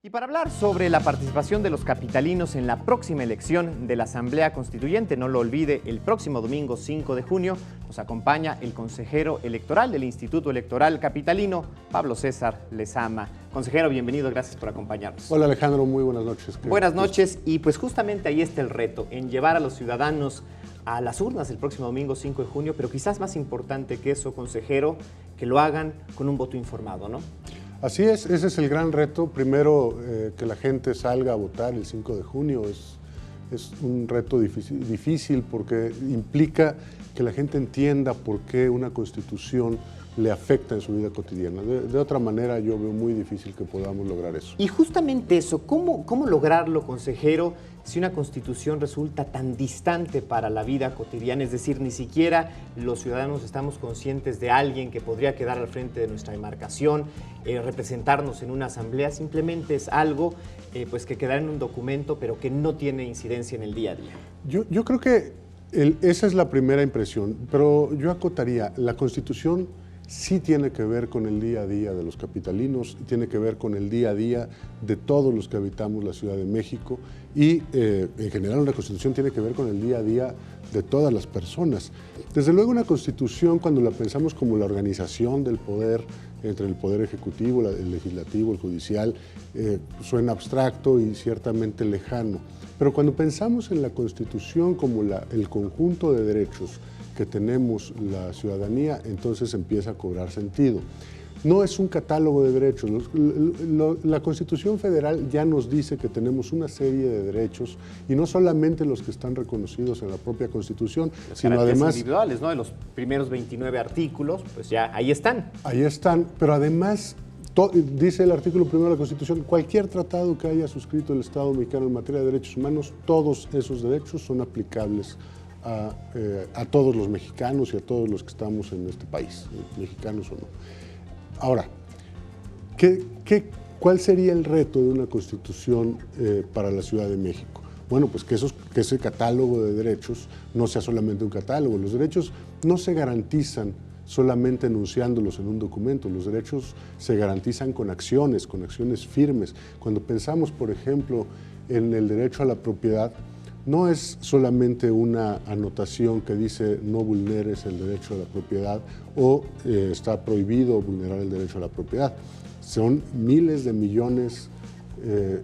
Y para hablar sobre la participación de los capitalinos en la próxima elección de la Asamblea Constituyente, no lo olvide, el próximo domingo 5 de junio nos acompaña el consejero electoral del Instituto Electoral Capitalino, Pablo César Lezama. Consejero, bienvenido, gracias por acompañarnos. Hola Alejandro, muy buenas noches. Buenas noches, y pues justamente ahí está el reto, en llevar a los ciudadanos a las urnas el próximo domingo 5 de junio, pero quizás más importante que eso, consejero, que lo hagan con un voto informado, ¿no? Así es, ese es el gran reto. Primero, que la gente salga a votar el 5 de junio es un reto difícil porque implica que la gente entienda por qué una constitución le afecta en su vida cotidiana. De otra manera, yo veo muy difícil que podamos lograr eso. Y justamente eso, ¿cómo lograrlo, consejero, si una constitución resulta tan distante para la vida cotidiana? Es decir, ni siquiera los ciudadanos estamos conscientes de alguien que podría quedar al frente de nuestra demarcación, representarnos en una asamblea. Simplemente es algo pues que quedará en un documento, pero que no tiene incidencia en el día a día. Yo creo que esa es la primera impresión, pero yo acotaría, la constitución sí tiene que ver con el día a día de los capitalinos, tiene que ver con el día a día de todos los que habitamos la Ciudad de México y en general una constitución tiene que ver con el día a día de todas las personas. Desde luego una constitución, cuando la pensamos como la organización del poder entre el poder ejecutivo, el legislativo, el judicial, suena abstracto y ciertamente lejano. Pero cuando pensamos en la constitución como el conjunto de derechos que tenemos la ciudadanía, entonces empieza a cobrar sentido. No es un catálogo de derechos. La Constitución Federal ya nos dice que tenemos una serie de derechos y no solamente los que están reconocidos en la propia Constitución, sino además individuales, ¿no? De los primeros 29 artículos, pues ya ahí están. Ahí están, pero además dice el artículo primero de la Constitución, cualquier tratado que haya suscrito el Estado mexicano en materia de derechos humanos, todos esos derechos son aplicables a todos los mexicanos y a todos los que estamos en este país, mexicanos o no. Ahora, ¿cuál sería el reto de una constitución para la Ciudad de México? Bueno, pues que ese catálogo de derechos no sea solamente un catálogo. Los derechos no se garantizan solamente enunciándolos en un documento. Los derechos se garantizan con acciones firmes. Cuando pensamos, por ejemplo, en el derecho a la propiedad, no es solamente una anotación que dice no vulneres el derecho a la propiedad o está prohibido vulnerar el derecho a la propiedad. Son miles de millones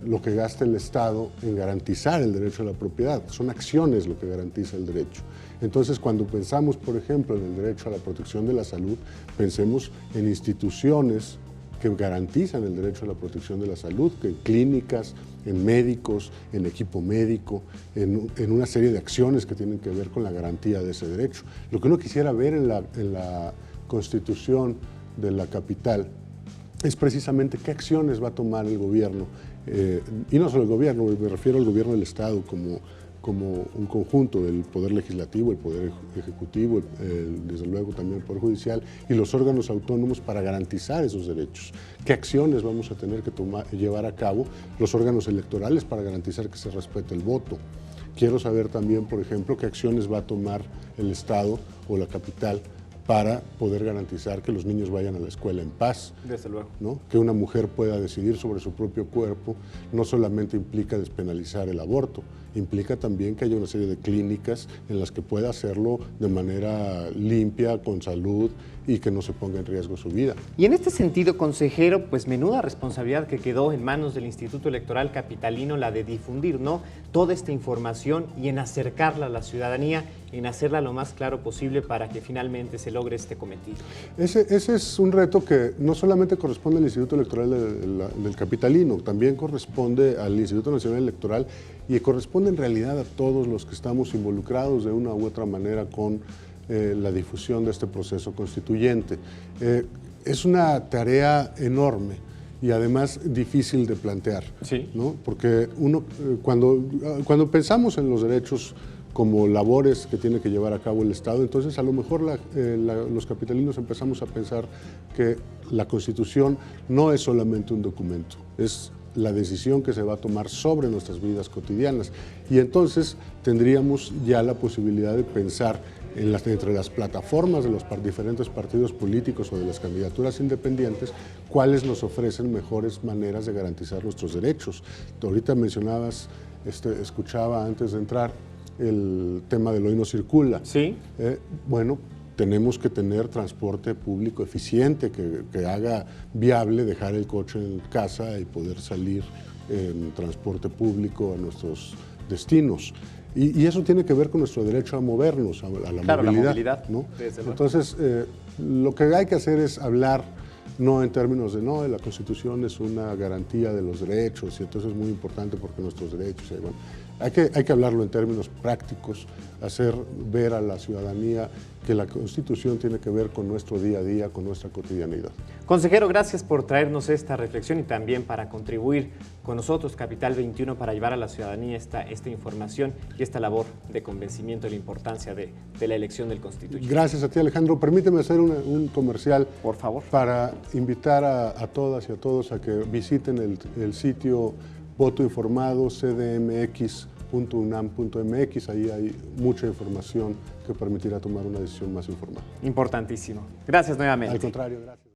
lo que gasta el Estado en garantizar el derecho a la propiedad. Son acciones lo que garantiza el derecho. Entonces, cuando pensamos, por ejemplo, en el derecho a la protección de la salud, pensemos en instituciones que garantizan el derecho a la protección de la salud, que en clínicas, en médicos, en equipo médico, en una serie de acciones que tienen que ver con la garantía de ese derecho. Lo que uno quisiera ver en la Constitución de la capital es precisamente qué acciones va a tomar el gobierno, y no solo el gobierno, me refiero al gobierno del Estado como un conjunto del Poder Legislativo, el Poder Ejecutivo, desde luego también el Poder Judicial y los órganos autónomos para garantizar esos derechos. ¿Qué acciones vamos a tener que llevar a cabo los órganos electorales para garantizar que se respete el voto? Quiero saber también, por ejemplo, qué acciones va a tomar el Estado o la capital para poder garantizar que los niños vayan a la escuela en paz. Desde luego. ¿No? Que una mujer pueda decidir sobre su propio cuerpo no solamente implica despenalizar el aborto, implica también que haya una serie de clínicas en las que pueda hacerlo de manera limpia, con salud y que no se ponga en riesgo su vida. Y en este sentido, consejero, pues menuda responsabilidad que quedó en manos del Instituto Electoral Capitalino, la de difundir, ¿no?, toda esta información y en acercarla a la ciudadanía, en hacerla lo más claro posible para que finalmente se logre este cometido. Ese es un reto que no solamente corresponde al Instituto Electoral del Capitalino, también corresponde al Instituto Nacional Electoral y corresponde en realidad a todos los que estamos involucrados de una u otra manera con la difusión de este proceso constituyente. Es una tarea enorme y además difícil de plantear, sí, ¿no? Porque cuando pensamos en los derechos como labores que tiene que llevar a cabo el Estado, entonces a lo mejor los capitalinos empezamos a pensar que la Constitución no es solamente un documento, es la decisión que se va a tomar sobre nuestras vidas cotidianas. Y entonces tendríamos ya la posibilidad de pensar entre las plataformas de los diferentes partidos políticos o de las candidaturas independientes, cuáles nos ofrecen mejores maneras de garantizar nuestros derechos. Tú ahorita mencionabas, escuchaba antes de entrar el tema del hoy no circula. Sí. Bueno, tenemos que tener transporte público eficiente que haga viable dejar el coche en casa y poder salir en transporte público a nuestros destinos. Y eso tiene que ver con nuestro derecho a movernos, a la claro, movilidad. La movilidad, ¿no? Entonces, lo que hay que hacer es hablar no en términos de no, la Constitución es una garantía de los derechos y entonces es muy importante porque nuestros derechos, bueno, hay que hablarlo en términos prácticos, hacer ver a la ciudadanía que la Constitución tiene que ver con nuestro día a día, con nuestra cotidianidad. Consejero, gracias por traernos esta reflexión y también para contribuir con nosotros, Capital 21, para llevar a la ciudadanía esta información y esta labor de convencimiento de la importancia de la elección del constituyente. Gracias a ti, Alejandro. Permíteme hacer un comercial, por favor, para invitar a todas y a todos a que visiten el sitio Voto Informado, cdmx.unam.mx. Ahí hay mucha información que permitirá tomar una decisión más informada. Importantísimo. Gracias nuevamente. Al contrario, gracias.